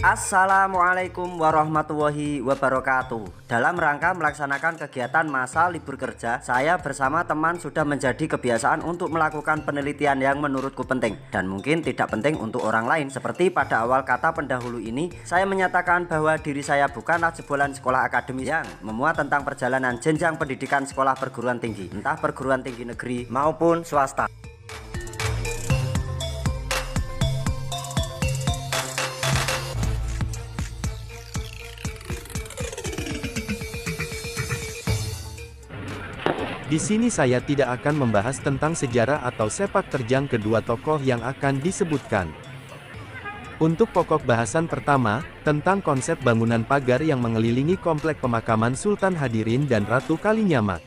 Assalamualaikum warahmatullahi wabarakatuh. Dalam rangka melaksanakan kegiatan masa libur kerja, saya bersama teman sudah menjadi kebiasaan untuk melakukan penelitian yang menurutku penting dan mungkin tidak penting untuk orang lain. Seperti pada awal kata pendahulu ini, saya menyatakan bahwa diri saya bukanlah jebolan sekolah akademis yang memuat tentang perjalanan jenjang pendidikan sekolah perguruan tinggi, entah perguruan tinggi negeri maupun swasta. Di sini saya tidak akan membahas tentang sejarah atau sepak terjang kedua tokoh yang akan disebutkan. Untuk pokok bahasan pertama, tentang konsep bangunan pagar yang mengelilingi komplek pemakaman Sultan Hadirin dan Ratu Kalinyamat.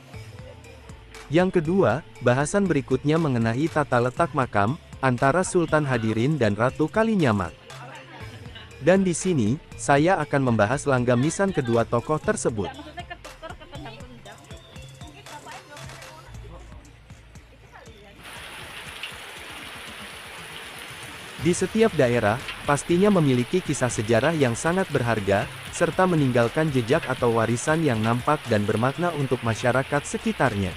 Yang kedua, bahasan berikutnya mengenai tata letak makam antara Sultan Hadirin dan Ratu Kalinyamat. Dan di sini, saya akan membahas langgamisan kedua tokoh tersebut. Di setiap daerah, pastinya memiliki kisah sejarah yang sangat berharga, serta meninggalkan jejak atau warisan yang nampak dan bermakna untuk masyarakat sekitarnya.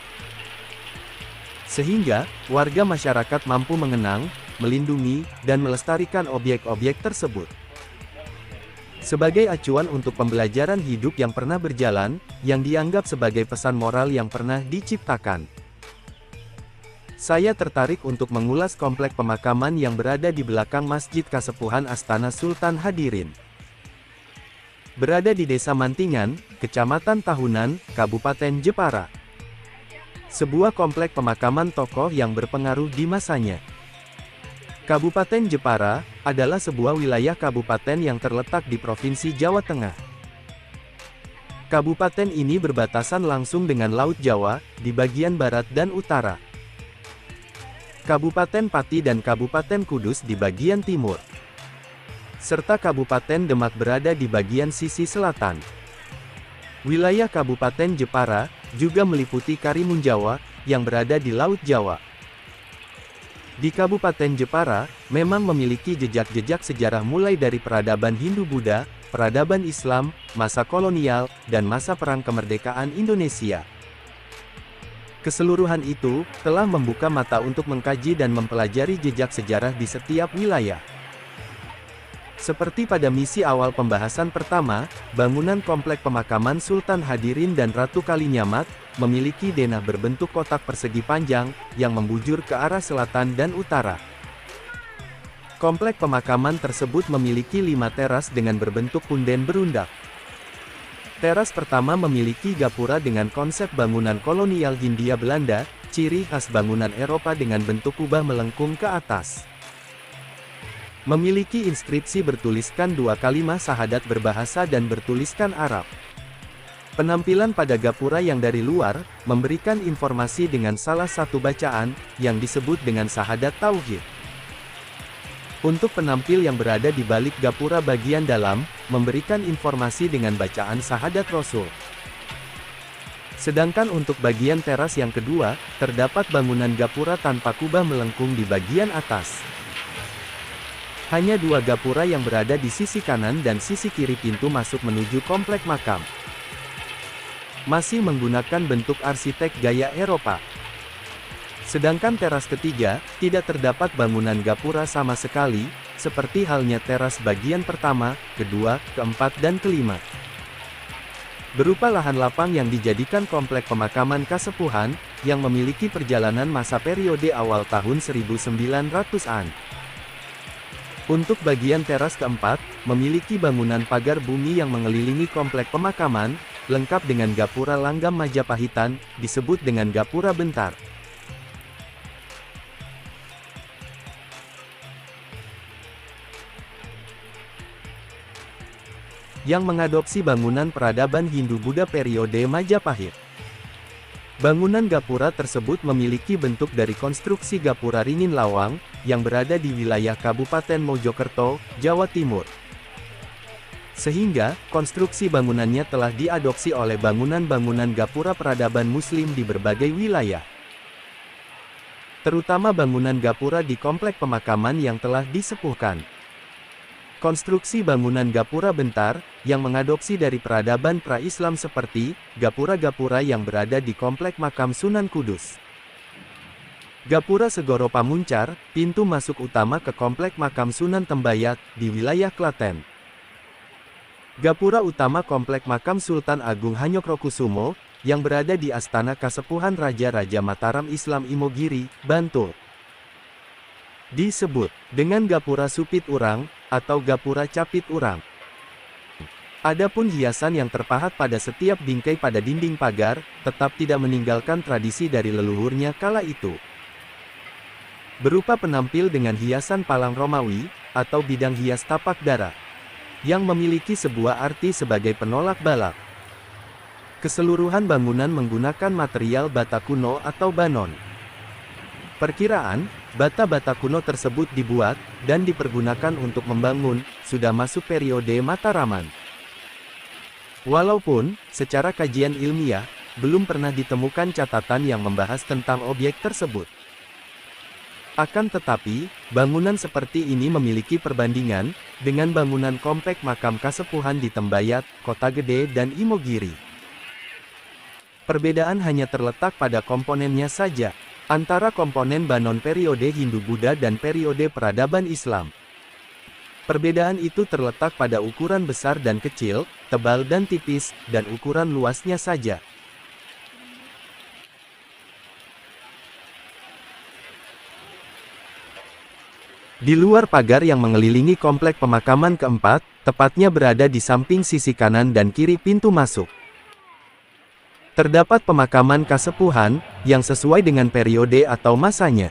Sehingga, warga masyarakat mampu mengenang, melindungi, dan melestarikan objek-objek tersebut. Sebagai acuan untuk pembelajaran hidup yang pernah berjalan, yang dianggap sebagai pesan moral yang pernah diciptakan. Saya tertarik untuk mengulas komplek pemakaman yang berada di belakang Masjid Kasepuhan Astana Sultan Hadirin. Berada di Desa Mantingan, Kecamatan Tahunan, Kabupaten Jepara. Sebuah komplek pemakaman tokoh yang berpengaruh di masanya. Kabupaten Jepara adalah sebuah wilayah kabupaten yang terletak di Provinsi Jawa Tengah. Kabupaten ini berbatasan langsung dengan Laut Jawa, di bagian barat dan utara. Kabupaten Pati dan Kabupaten Kudus di bagian timur. Serta Kabupaten Demak berada di bagian sisi selatan. Wilayah Kabupaten Jepara juga meliputi Karimun Jawa, yang berada di Laut Jawa. Di Kabupaten Jepara, memang memiliki jejak-jejak sejarah mulai dari peradaban Hindu-Buddha, peradaban Islam, masa kolonial, dan masa perang kemerdekaan Indonesia. Keseluruhan itu telah membuka mata untuk mengkaji dan mempelajari jejak sejarah di setiap wilayah. Seperti pada misi awal pembahasan pertama, bangunan komplek pemakaman Sultan Hadirin dan Ratu Kalinyamat memiliki denah berbentuk kotak persegi panjang yang membujur ke arah selatan dan utara. Komplek pemakaman tersebut memiliki 5 teras dengan berbentuk punden berundak. Teras pertama memiliki gapura dengan konsep bangunan kolonial Hindia Belanda, ciri khas bangunan Eropa dengan bentuk kubah melengkung ke atas. Memiliki inskripsi bertuliskan 2 kalimat syahadat berbahasa dan bertuliskan Arab. Penampilan pada gapura yang dari luar, memberikan informasi dengan salah satu bacaan, yang disebut dengan syahadat tauhid. Untuk penampil yang berada di balik gapura bagian dalam, memberikan informasi dengan bacaan syahadat Rasul. Sedangkan untuk bagian teras yang kedua, terdapat bangunan gapura tanpa kubah melengkung di bagian atas. Hanya 2 gapura yang berada di sisi kanan dan sisi kiri pintu masuk menuju komplek makam. Masih menggunakan bentuk arsitek gaya Eropa. Sedangkan teras ketiga, tidak terdapat bangunan gapura sama sekali, seperti halnya teras bagian pertama, kedua, keempat dan kelima. Berupa lahan lapang yang dijadikan komplek pemakaman Kasepuhan, yang memiliki perjalanan masa periode awal tahun 1900-an. Untuk bagian teras keempat, memiliki bangunan pagar bumi yang mengelilingi komplek pemakaman, lengkap dengan gapura langgam Majapahitan, disebut dengan gapura bentar. Yang mengadopsi bangunan peradaban Hindu-Buddha periode Majapahit. Bangunan gapura tersebut memiliki bentuk dari konstruksi gapura ringin lawang, yang berada di wilayah Kabupaten Mojokerto, Jawa Timur. Sehingga, konstruksi bangunannya telah diadopsi oleh bangunan-bangunan gapura peradaban Muslim di berbagai wilayah. Terutama bangunan gapura di komplek pemakaman yang telah disepuhkan. Konstruksi bangunan gapura bentar, yang mengadopsi dari peradaban pra-Islam seperti, gapura-gapura yang berada di Komplek Makam Sunan Kudus. Gapura Segoro Pamuncar, pintu masuk utama ke Komplek Makam Sunan Tembayat, di wilayah Klaten. Gapura utama Komplek Makam Sultan Agung Hanyokrokusumo, yang berada di Astana Kasepuhan Raja-Raja Mataram Islam Imogiri, Bantul. Disebut dengan Gapura Supit Urang, atau Gapura Capit Urang. Adapun hiasan yang terpahat pada setiap bingkai pada dinding pagar, tetap tidak meninggalkan tradisi dari leluhurnya kala itu. Berupa penampil dengan hiasan palang Romawi, atau bidang hias tapak darah, yang memiliki sebuah arti sebagai penolak balak. Keseluruhan bangunan menggunakan material bata kuno atau banon. Perkiraan, bata-bata kuno tersebut dibuat, dan dipergunakan untuk membangun, sudah masuk periode Mataraman. Walaupun, secara kajian ilmiah, belum pernah ditemukan catatan yang membahas tentang objek tersebut. Akan tetapi, bangunan seperti ini memiliki perbandingan, dengan bangunan komplek makam Kasepuhan di Tembayat, Kota Gede dan Imogiri. Perbedaan hanya terletak pada komponennya saja, antara komponen banon periode Hindu-Buddha dan periode peradaban Islam. Perbedaan itu terletak pada ukuran besar dan kecil, tebal dan tipis, dan ukuran luasnya saja. Di luar pagar yang mengelilingi komplek pemakaman keempat, tepatnya berada di samping sisi kanan dan kiri pintu masuk, terdapat pemakaman Kasepuhan, yang sesuai dengan periode atau masanya,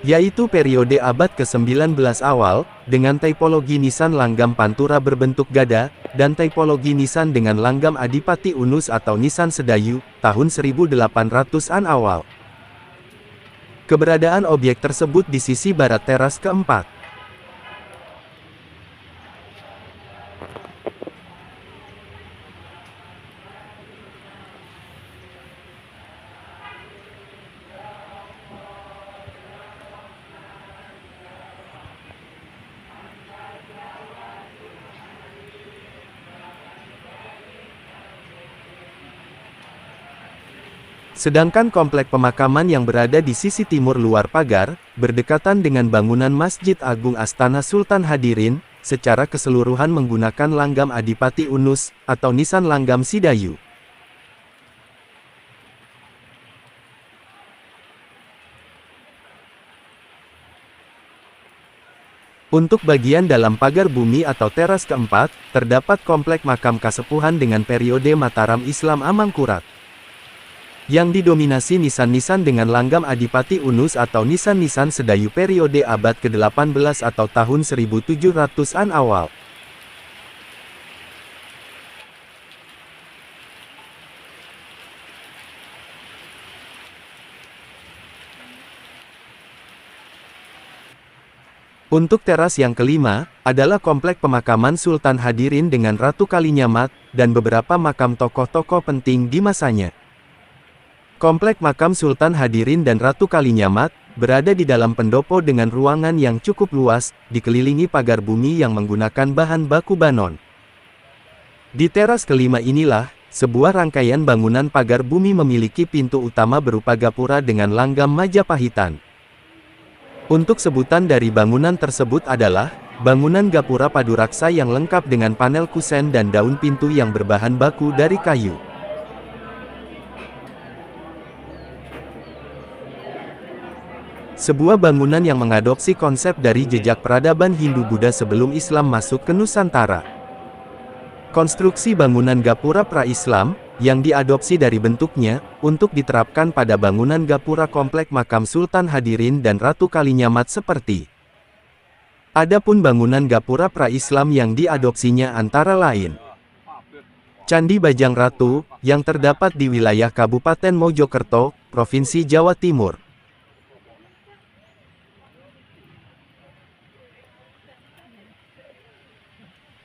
yaitu periode abad ke-19 awal, dengan tipologi nisan langgam pantura berbentuk gada, dan tipologi nisan dengan langgam Adipati Unus atau nisan Sedayu, tahun 1800-an awal. Keberadaan objek tersebut di sisi barat teras keempat. Sedangkan komplek pemakaman yang berada di sisi timur luar pagar, berdekatan dengan bangunan Masjid Agung Astana Sultan Hadirin, secara keseluruhan menggunakan langgam Adipati Unus, atau nisan langgam Sidayu. Untuk bagian dalam pagar bumi atau teras keempat, terdapat komplek makam Kasepuhan dengan periode Mataram Islam Amangkurat, yang didominasi nisan-nisan dengan langgam Adipati Unus atau nisan-nisan Sedayu periode abad ke-18 atau tahun 1700-an awal. Untuk teras yang kelima, adalah komplek pemakaman Sultan Hadirin dengan Ratu Kalinyamat, dan beberapa makam tokoh-tokoh penting di masanya. Komplek makam Sultan Hadirin dan Ratu Kalinyamat, berada di dalam pendopo dengan ruangan yang cukup luas, dikelilingi pagar bumi yang menggunakan bahan baku banon. Di teras kelima inilah, sebuah rangkaian bangunan pagar bumi memiliki pintu utama berupa gapura dengan langgam Majapahitan. Untuk sebutan dari bangunan tersebut adalah, bangunan gapura paduraksa yang lengkap dengan panel kusen dan daun pintu yang berbahan baku dari kayu. Sebuah bangunan yang mengadopsi konsep dari jejak peradaban Hindu-Buddha sebelum Islam masuk ke Nusantara. Konstruksi bangunan gapura pra-Islam, yang diadopsi dari bentuknya, untuk diterapkan pada bangunan gapura komplek makam Sultan Hadirin dan Ratu Kalinyamat seperti. Adapun bangunan gapura pra-Islam yang diadopsinya antara lain Candi Bajang Ratu, yang terdapat di wilayah Kabupaten Mojokerto, Provinsi Jawa Timur.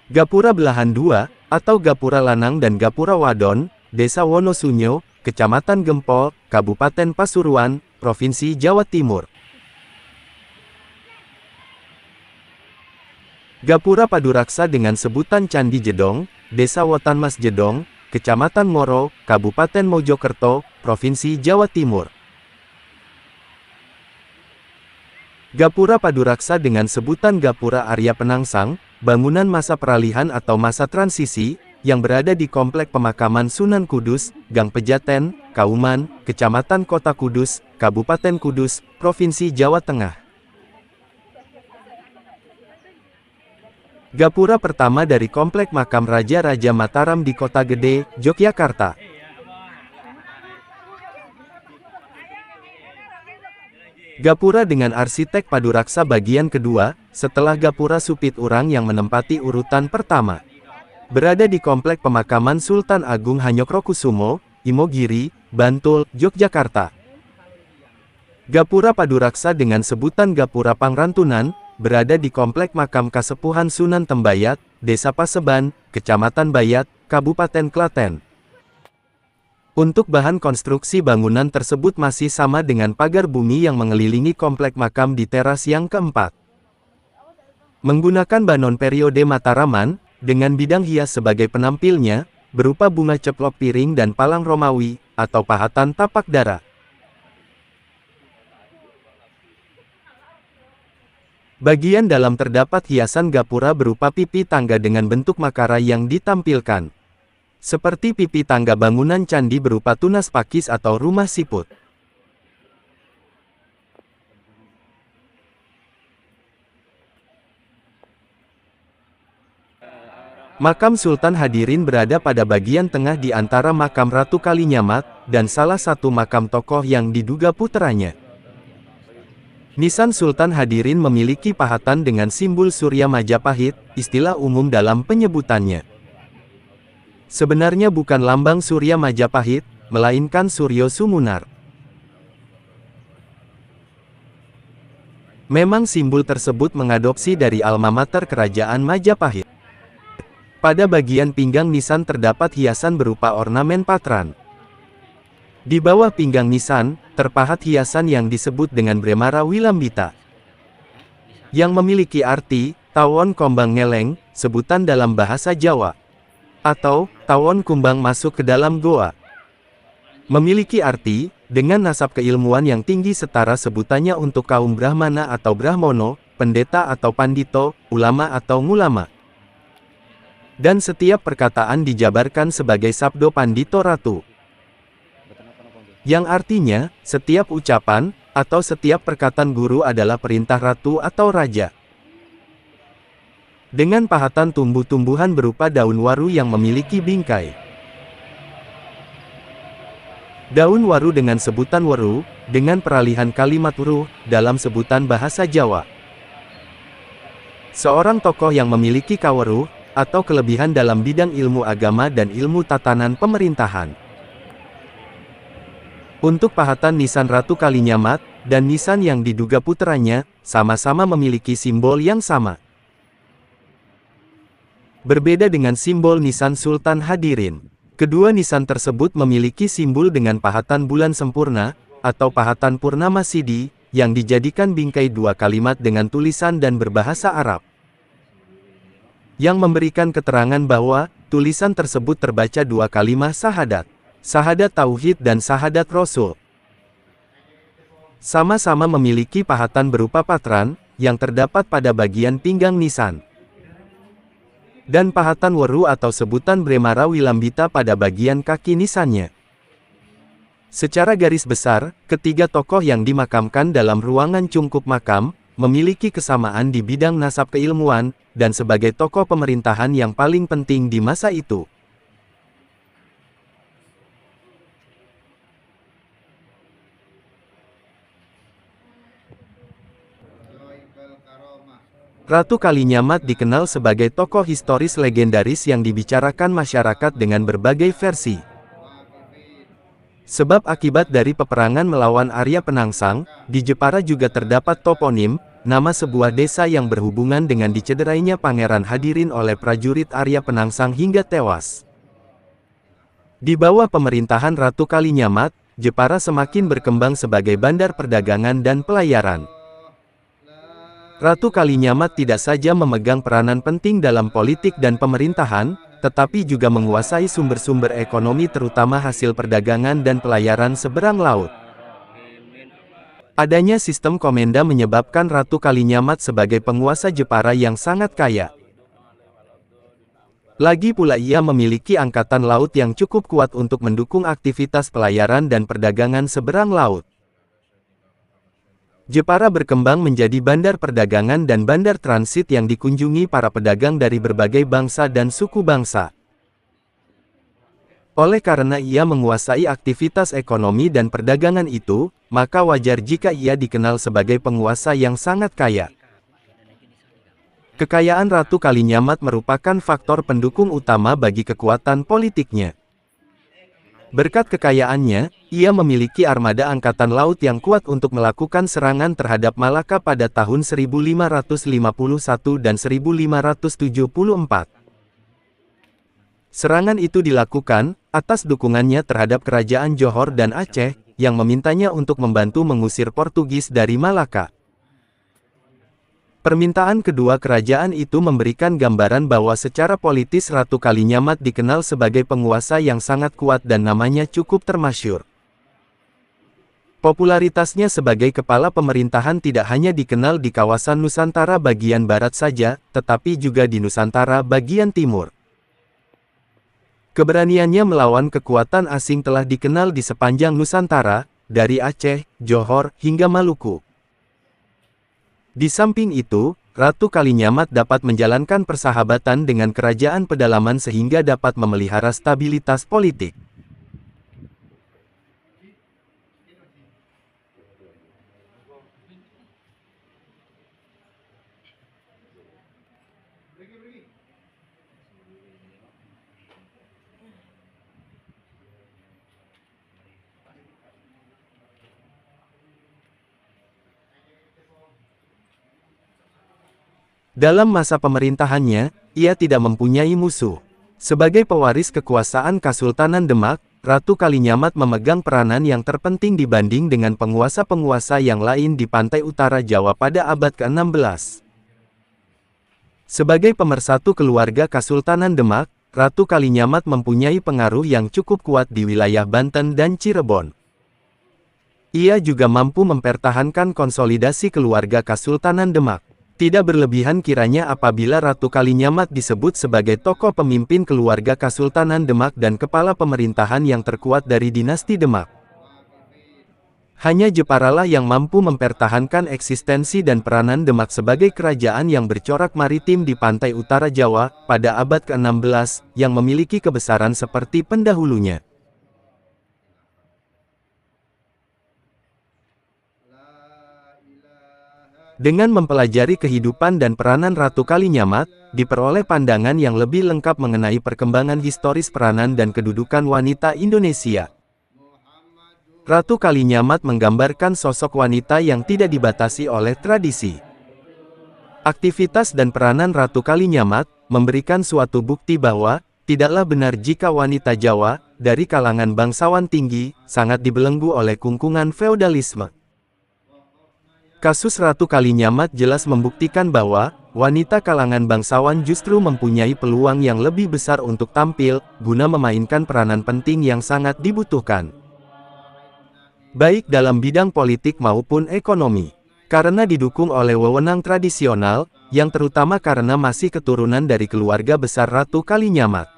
Gapura Belahan 2, atau Gapura Lanang dan Gapura Wadon, Desa Wonosunyo, Kecamatan Gempol, Kabupaten Pasuruan, Provinsi Jawa Timur. Gapura Paduraksa dengan sebutan Candi Jedong, Desa Wotanmas Jedong, Kecamatan Moro, Kabupaten Mojokerto, Provinsi Jawa Timur. Gapura Paduraksa dengan sebutan Gapura Arya Penangsang, bangunan masa peralihan atau masa transisi, yang berada di Komplek Pemakaman Sunan Kudus, Gang Pejaten, Kauman, Kecamatan Kota Kudus, Kabupaten Kudus, Provinsi Jawa Tengah. Gapura pertama dari Komplek Makam Raja-Raja Mataram di Kota Gede, Yogyakarta. Gapura dengan arsitek Paduraksa bagian kedua, setelah Gapura Supit Urang yang menempati urutan pertama. Berada di Komplek Pemakaman Sultan Agung Hanyokrokusumo, Imogiri, Bantul, Yogyakarta. Gapura Paduraksa dengan sebutan Gapura Pangrantunan, berada di Komplek Makam Kasepuhan Sunan Tembayat, Desa Paseban, Kecamatan Bayat, Kabupaten Klaten. Untuk bahan konstruksi bangunan tersebut masih sama dengan pagar bumi yang mengelilingi komplek makam di teras yang keempat. Menggunakan banon periode Mataraman, dengan bidang hias sebagai penampilnya, berupa bunga ceplok piring dan palang Romawi, atau pahatan tapak dara. Bagian dalam terdapat hiasan gapura berupa pipi tangga dengan bentuk makara yang ditampilkan. Seperti pipi tangga bangunan candi berupa tunas pakis atau rumah siput. Makam Sultan Hadirin berada pada bagian tengah di antara makam Ratu Kalinyamat, dan salah satu makam tokoh yang diduga puteranya. Nisan Sultan Hadirin memiliki pahatan dengan simbol Surya Majapahit, istilah umum dalam penyebutannya. Sebenarnya bukan lambang Surya Majapahit, melainkan Suryo Sumunar. Memang simbol tersebut mengadopsi dari alma mater Kerajaan Majapahit. Pada bagian pinggang nisan terdapat hiasan berupa ornamen patran. Di bawah pinggang nisan, terpahat hiasan yang disebut dengan Bremara Wilambita, yang memiliki arti, tawon kombang ngeleng, sebutan dalam bahasa Jawa, atau tawon kumbang masuk ke dalam goa. Memiliki arti, dengan nasab keilmuan yang tinggi setara sebutannya untuk kaum Brahmana atau Brahmono, pendeta atau pandito, ulama atau ngulama. Dan setiap perkataan dijabarkan sebagai sabdo pandito ratu. Yang artinya, setiap ucapan, atau setiap perkataan guru adalah perintah ratu atau raja. Dengan pahatan tumbuh-tumbuhan berupa daun waru yang memiliki bingkai. Daun waru dengan sebutan weru, dengan peralihan kalimat weruh, dalam sebutan bahasa Jawa. Seorang tokoh yang memiliki kaweruh, atau kelebihan dalam bidang ilmu agama dan ilmu tatanan pemerintahan. Untuk pahatan nisan Ratu Kalinyamat, dan nisan yang diduga puteranya, sama-sama memiliki simbol yang sama. Berbeda dengan simbol nisan Sultan Hadirin. Kedua nisan tersebut memiliki simbol dengan pahatan bulan sempurna, atau pahatan Purnama Sidi, yang dijadikan bingkai dua kalimat dengan tulisan dan berbahasa Arab. Yang memberikan keterangan bahwa, tulisan tersebut terbaca dua kalimat syahadat. Syahadat Tauhid dan Syahadat Rasul. Sama-sama memiliki pahatan berupa patran, yang terdapat pada bagian pinggang nisan. Dan pahatan weru atau sebutan Bremara Wilambita pada bagian kaki nisannya. Secara garis besar, ketiga tokoh yang dimakamkan dalam ruangan cungkup makam, memiliki kesamaan di bidang nasab keilmuan, dan sebagai tokoh pemerintahan yang paling penting di masa itu. Ratu Kalinyamat dikenal sebagai tokoh historis legendaris yang dibicarakan masyarakat dengan berbagai versi. Sebab akibat dari peperangan melawan Arya Penangsang, di Jepara juga terdapat toponim, nama sebuah desa yang berhubungan dengan dicederainya Pangeran Hadirin oleh prajurit Arya Penangsang hingga tewas. Di bawah pemerintahan Ratu Kalinyamat, Jepara semakin berkembang sebagai bandar perdagangan dan pelayaran. Ratu Kalinyamat tidak saja memegang peranan penting dalam politik dan pemerintahan, tetapi juga menguasai sumber-sumber ekonomi terutama hasil perdagangan dan pelayaran seberang laut. Adanya sistem komenda menyebabkan Ratu Kalinyamat sebagai penguasa Jepara yang sangat kaya. Lagi pula ia memiliki angkatan laut yang cukup kuat untuk mendukung aktivitas pelayaran dan perdagangan seberang laut. Jepara berkembang menjadi bandar perdagangan dan bandar transit yang dikunjungi para pedagang dari berbagai bangsa dan suku bangsa. Oleh karena ia menguasai aktivitas ekonomi dan perdagangan itu, maka wajar jika ia dikenal sebagai penguasa yang sangat kaya. Kekayaan Ratu Kalinyamat merupakan faktor pendukung utama bagi kekuatan politiknya. Berkat kekayaannya, ia memiliki armada angkatan laut yang kuat untuk melakukan serangan terhadap Malaka pada tahun 1551 dan 1574. Serangan itu dilakukan atas dukungannya terhadap kerajaan Johor dan Aceh, yang memintanya untuk membantu mengusir Portugis dari Malaka. Permintaan kedua kerajaan itu memberikan gambaran bahwa secara politis Ratu Kalinyamat dikenal sebagai penguasa yang sangat kuat dan namanya cukup termasyhur. Popularitasnya sebagai kepala pemerintahan tidak hanya dikenal di kawasan Nusantara bagian barat saja, tetapi juga di Nusantara bagian timur. Keberaniannya melawan kekuatan asing telah dikenal di sepanjang Nusantara, dari Aceh, Johor, hingga Maluku. Di samping itu, Ratu Kalinyamat dapat menjalankan persahabatan dengan kerajaan pedalaman sehingga dapat memelihara stabilitas politik. Dalam masa pemerintahannya, ia tidak mempunyai musuh. Sebagai pewaris kekuasaan Kasultanan Demak, Ratu Kalinyamat memegang peranan yang terpenting dibanding dengan penguasa-penguasa yang lain di pantai utara Jawa pada abad ke-16. Sebagai pemersatu keluarga Kasultanan Demak, Ratu Kalinyamat mempunyai pengaruh yang cukup kuat di wilayah Banten dan Cirebon. Ia juga mampu mempertahankan konsolidasi keluarga Kasultanan Demak. Tidak berlebihan kiranya apabila Ratu Kalinyamat disebut sebagai tokoh pemimpin keluarga Kasultanan Demak dan kepala pemerintahan yang terkuat dari dinasti Demak. Hanya Jeparalah yang mampu mempertahankan eksistensi dan peranan Demak sebagai kerajaan yang bercorak maritim di pantai utara Jawa pada abad ke-16, yang memiliki kebesaran seperti pendahulunya. Dengan mempelajari kehidupan dan peranan Ratu Kalinyamat, diperoleh pandangan yang lebih lengkap mengenai perkembangan historis peranan dan kedudukan wanita Indonesia. Ratu Kalinyamat menggambarkan sosok wanita yang tidak dibatasi oleh tradisi. Aktivitas dan peranan Ratu Kalinyamat memberikan suatu bukti bahwa tidaklah benar jika wanita Jawa, dari kalangan bangsawan tinggi, sangat dibelenggu oleh kungkungan feodalisme. Kasus Ratu Kalinyamat jelas membuktikan bahwa wanita kalangan bangsawan justru mempunyai peluang yang lebih besar untuk tampil, guna memainkan peranan penting yang sangat dibutuhkan, baik dalam bidang politik maupun ekonomi. Karena didukung oleh wewenang tradisional, yang terutama karena masih keturunan dari keluarga besar Ratu Kalinyamat.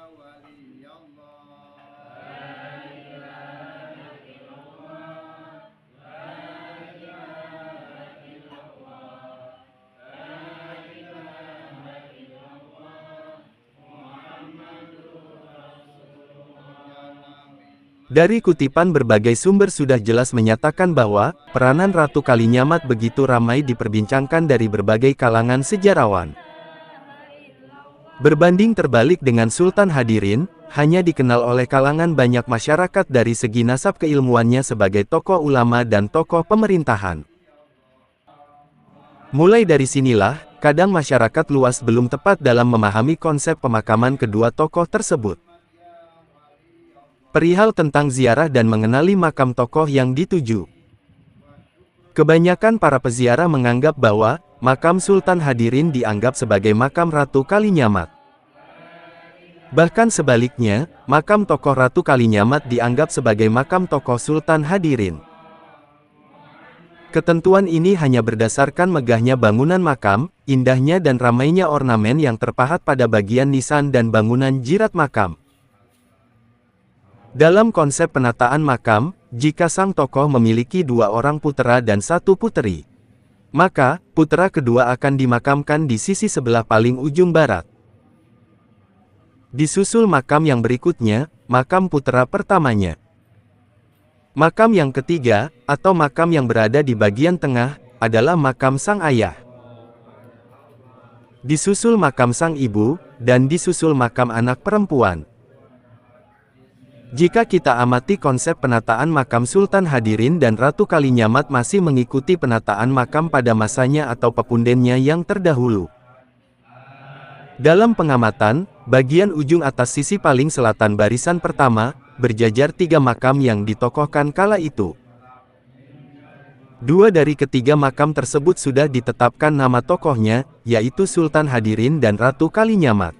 Dari kutipan berbagai sumber sudah jelas menyatakan bahwa peranan Ratu Kalinyamat begitu ramai diperbincangkan dari berbagai kalangan sejarawan. Berbanding terbalik dengan Sultan Hadirin, hanya dikenal oleh kalangan banyak masyarakat dari segi nasab keilmuannya sebagai tokoh ulama dan tokoh pemerintahan. Mulai dari sinilah, kadang masyarakat luas belum tepat dalam memahami konsep pemakaman kedua tokoh tersebut. Perihal tentang ziarah dan mengenali makam tokoh yang dituju. Kebanyakan para peziarah menganggap bahwa makam Sultan Hadirin dianggap sebagai makam Ratu Kalinyamat. Bahkan sebaliknya, makam tokoh Ratu Kalinyamat dianggap sebagai makam tokoh Sultan Hadirin. Ketentuan ini hanya berdasarkan megahnya bangunan makam, indahnya dan ramainya ornamen yang terpahat pada bagian nisan dan bangunan jirat makam. Dalam konsep penataan makam, jika sang tokoh memiliki 2 orang putera dan 1 puteri, maka putera kedua akan dimakamkan di sisi sebelah paling ujung barat. Disusul makam yang berikutnya, makam putera pertamanya. Makam yang ketiga, atau makam yang berada di bagian tengah, adalah makam sang ayah. Disusul makam sang ibu, dan disusul makam anak perempuan. Jika kita amati konsep penataan makam Sultan Hadirin dan Ratu Kalinyamat masih mengikuti penataan makam pada masanya atau pepundennya yang terdahulu. Dalam pengamatan, bagian ujung atas sisi paling selatan barisan pertama, berjajar 3 makam yang ditokohkan kala itu. 2 dari ketiga makam tersebut sudah ditetapkan nama tokohnya, yaitu Sultan Hadirin dan Ratu Kalinyamat.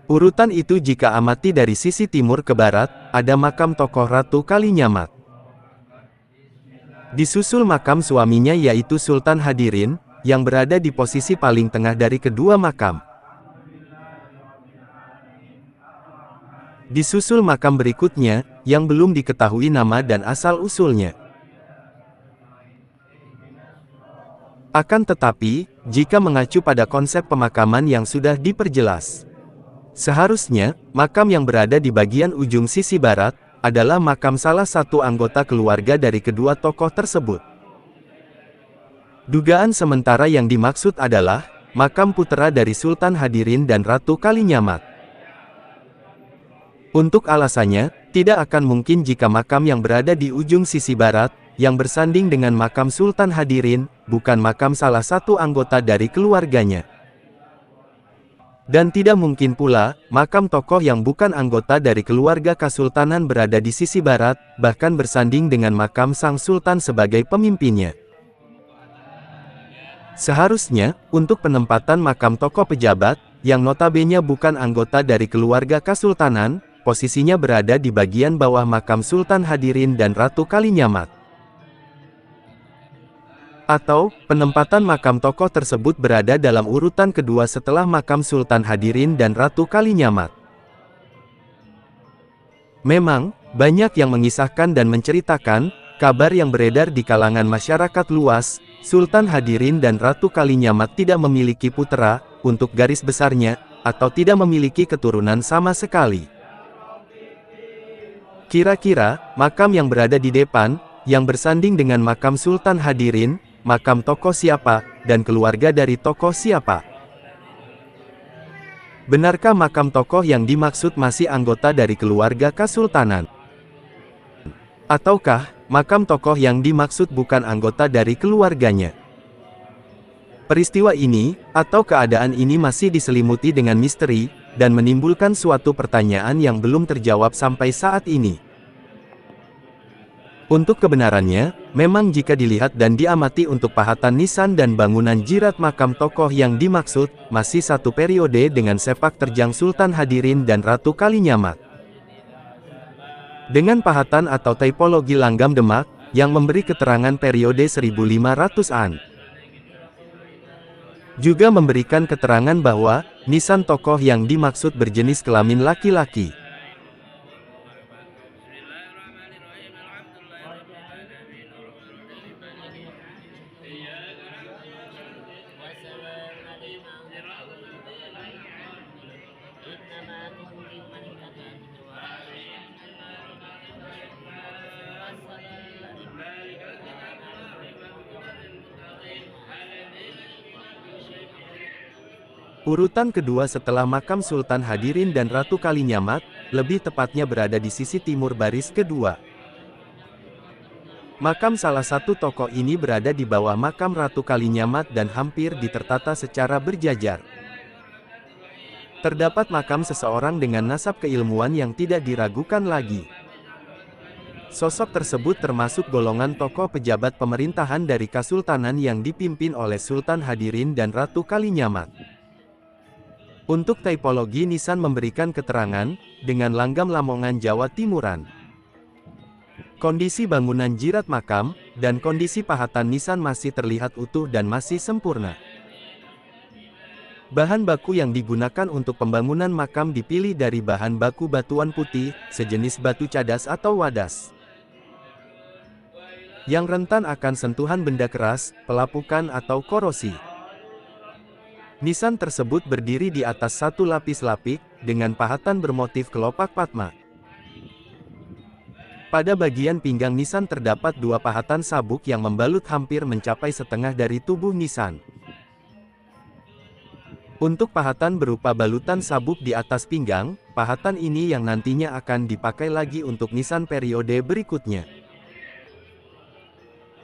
Urutan itu jika amati dari sisi timur ke barat, ada makam tokoh Ratu Kalinyamat. Disusul makam suaminya yaitu Sultan Hadirin, yang berada di posisi paling tengah dari kedua makam. Disusul makam berikutnya, yang belum diketahui nama dan asal-usulnya. Akan tetapi, jika mengacu pada konsep pemakaman yang sudah diperjelas, seharusnya, makam yang berada di bagian ujung sisi barat, adalah makam salah satu anggota keluarga dari kedua tokoh tersebut. Dugaan sementara yang dimaksud adalah, makam putera dari Sultan Hadirin dan Ratu Kalinyamat. Untuk alasannya, tidak akan mungkin jika makam yang berada di ujung sisi barat, yang bersanding dengan makam Sultan Hadirin, bukan makam salah satu anggota dari keluarganya. Dan tidak mungkin pula, makam tokoh yang bukan anggota dari keluarga kesultanan berada di sisi barat, bahkan bersanding dengan makam sang sultan sebagai pemimpinnya. Seharusnya, untuk penempatan makam tokoh pejabat, yang notabene bukan anggota dari keluarga kesultanan, posisinya berada di bagian bawah makam Sultan Hadirin dan Ratu Kalinyamat. Atau, penempatan makam tokoh tersebut berada dalam urutan kedua setelah makam Sultan Hadirin dan Ratu Kalinyamat. Memang, banyak yang mengisahkan dan menceritakan, kabar yang beredar di kalangan masyarakat luas, Sultan Hadirin dan Ratu Kalinyamat tidak memiliki putra, untuk garis besarnya, atau tidak memiliki keturunan sama sekali. Kira-kira, makam yang berada di depan, yang bersanding dengan makam Sultan Hadirin, makam tokoh siapa, dan keluarga dari tokoh siapa? Benarkah makam tokoh yang dimaksud masih anggota dari keluarga kesultanan? Ataukah, makam tokoh yang dimaksud bukan anggota dari keluarganya? Peristiwa ini, atau keadaan ini masih diselimuti dengan misteri, dan menimbulkan suatu pertanyaan yang belum terjawab sampai saat ini. Untuk kebenarannya, memang jika dilihat dan diamati untuk pahatan nisan dan bangunan jirat makam tokoh yang dimaksud, masih satu periode dengan sepak terjang Sultan Hadirin dan Ratu Kalinyamat. Dengan pahatan atau tipologi langgam Demak, yang memberi keterangan periode 1500-an. Juga memberikan keterangan bahwa, nisan tokoh yang dimaksud berjenis kelamin laki-laki. Urutan kedua setelah makam Sultan Hadirin dan Ratu Kalinyamat, lebih tepatnya berada di sisi timur baris kedua. Makam salah satu tokoh ini berada di bawah makam Ratu Kalinyamat dan hampir ditertata secara berjajar. Terdapat makam seseorang dengan nasab keilmuan yang tidak diragukan lagi. Sosok tersebut termasuk golongan tokoh pejabat pemerintahan dari Kasultanan yang dipimpin oleh Sultan Hadirin dan Ratu Kalinyamat. Untuk tipologi nisan memberikan keterangan, dengan langgam Lamongan Jawa Timuran. Kondisi bangunan jirat makam, dan kondisi pahatan nisan masih terlihat utuh dan masih sempurna. Bahan baku yang digunakan untuk pembangunan makam dipilih dari bahan baku batuan putih, sejenis batu cadas atau wadas. Yang rentan akan sentuhan benda keras, pelapukan atau korosi. Nisan tersebut berdiri di atas satu lapis lapik, dengan pahatan bermotif kelopak Padma. Pada bagian pinggang nisan terdapat dua pahatan sabuk yang membalut hampir mencapai setengah dari tubuh nisan. Untuk pahatan berupa balutan sabuk di atas pinggang, pahatan ini yang nantinya akan dipakai lagi untuk nisan periode berikutnya.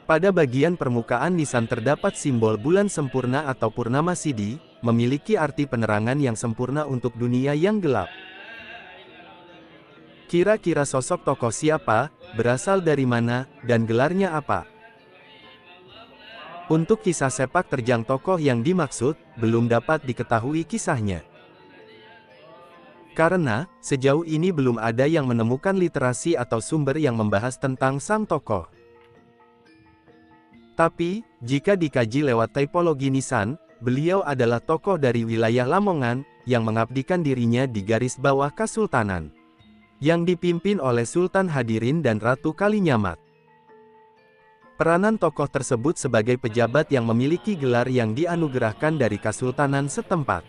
Pada bagian permukaan nisan terdapat simbol bulan sempurna atau Purnama Sidi, memiliki arti penerangan yang sempurna untuk dunia yang gelap. Kira-kira sosok tokoh siapa, berasal dari mana, dan gelarnya apa? Untuk kisah sepak terjang tokoh yang dimaksud, belum dapat diketahui kisahnya. Karena, sejauh ini belum ada yang menemukan literasi atau sumber yang membahas tentang sang tokoh. Tapi, jika dikaji lewat tipologi nisan, beliau adalah tokoh dari wilayah Lamongan, yang mengabdikan dirinya di garis bawah Kasultanan. Yang dipimpin oleh Sultan Hadirin dan Ratu Kalinyamat. Peranan tokoh tersebut sebagai pejabat yang memiliki gelar yang dianugerahkan dari Kasultanan setempat.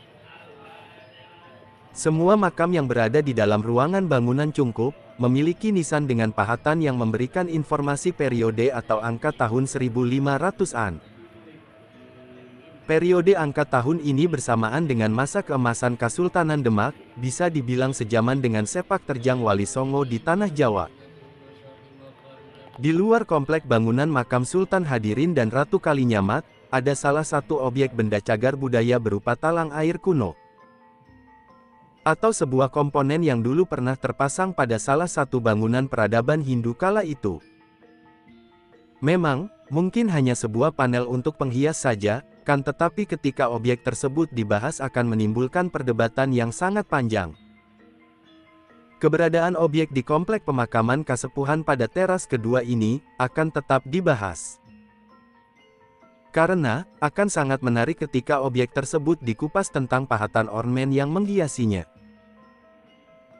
Semua makam yang berada di dalam ruangan bangunan cungkup, memiliki nisan dengan pahatan yang memberikan informasi periode atau angka tahun 1500-an. Periode angka tahun ini bersamaan dengan masa keemasan Kasultanan Demak, bisa dibilang sejaman dengan sepak terjang Wali Songo di Tanah Jawa. Di luar komplek bangunan makam Sultan Hadirin dan Ratu Kalinyamat, ada salah satu objek benda cagar budaya berupa talang air kuno. Atau sebuah komponen yang dulu pernah terpasang pada salah satu bangunan peradaban Hindu kala itu. Memang, mungkin hanya sebuah panel untuk penghias saja, kan tetapi ketika objek tersebut dibahas akan menimbulkan perdebatan yang sangat panjang. Keberadaan objek di komplek pemakaman Kasepuhan pada teras kedua ini, akan tetap dibahas. Karena, akan sangat menarik ketika objek tersebut dikupas tentang pahatan ornamen yang menghiasinya.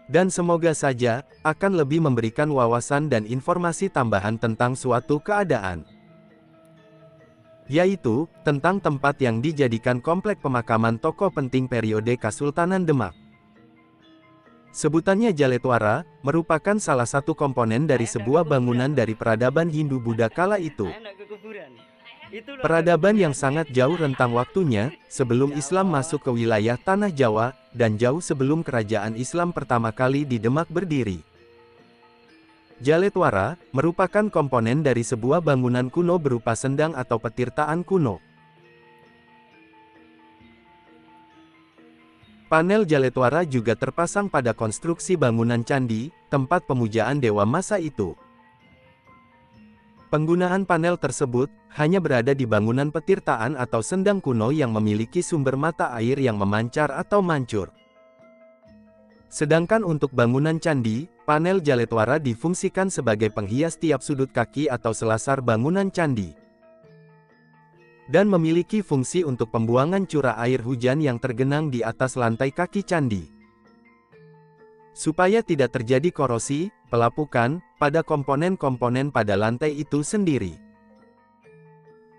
Dan semoga saja, akan lebih memberikan wawasan dan informasi tambahan tentang suatu keadaan. Yaitu, tentang tempat yang dijadikan komplek pemakaman tokoh penting periode Kasultanan Demak. Sebutannya Jaletwara, merupakan salah satu komponen dari sebuah bangunan dari peradaban Hindu-Buddha kala itu. Peradaban yang sangat jauh rentang waktunya, sebelum Islam masuk ke wilayah Tanah Jawa, dan jauh sebelum kerajaan Islam pertama kali di Demak berdiri. Jaletwara, merupakan komponen dari sebuah bangunan kuno berupa sendang atau petirtaan kuno. Panel Jaletwara juga terpasang pada konstruksi bangunan candi, tempat pemujaan dewa masa itu. Penggunaan panel tersebut, hanya berada di bangunan petirtaan atau sendang kuno yang memiliki sumber mata air yang memancar atau mancur. Sedangkan untuk bangunan candi, panel Jaletwara difungsikan sebagai penghias tiap sudut kaki atau selasar bangunan candi. Dan memiliki fungsi untuk pembuangan curah air hujan yang tergenang di atas lantai kaki candi. Supaya tidak terjadi korosi, pelapukan, pada komponen-komponen pada lantai itu sendiri.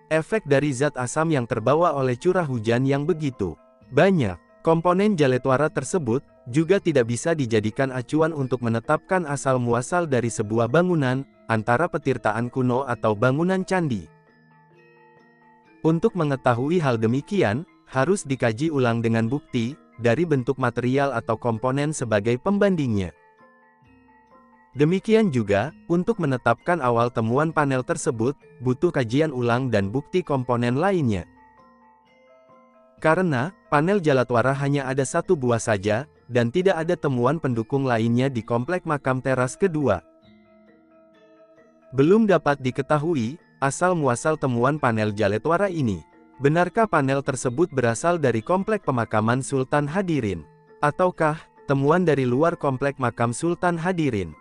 Efek dari zat asam yang terbawa oleh curah hujan yang begitu banyak. Komponen Jaletwara tersebut, juga tidak bisa dijadikan acuan untuk menetapkan asal-muasal dari sebuah bangunan, antara petirtaan kuno atau bangunan candi. Untuk mengetahui hal demikian, harus dikaji ulang dengan bukti, dari bentuk material atau komponen sebagai pembandingnya. Demikian juga, untuk menetapkan awal temuan panel tersebut, butuh kajian ulang dan bukti komponen lainnya. Karena, panel Jaletwara hanya ada satu buah saja, dan tidak ada temuan pendukung lainnya di komplek makam teras kedua. Belum dapat diketahui asal-muasal temuan panel Jaletwara ini. Benarkah panel tersebut berasal dari komplek pemakaman Sultan Hadirin? Ataukah temuan dari luar komplek makam Sultan Hadirin?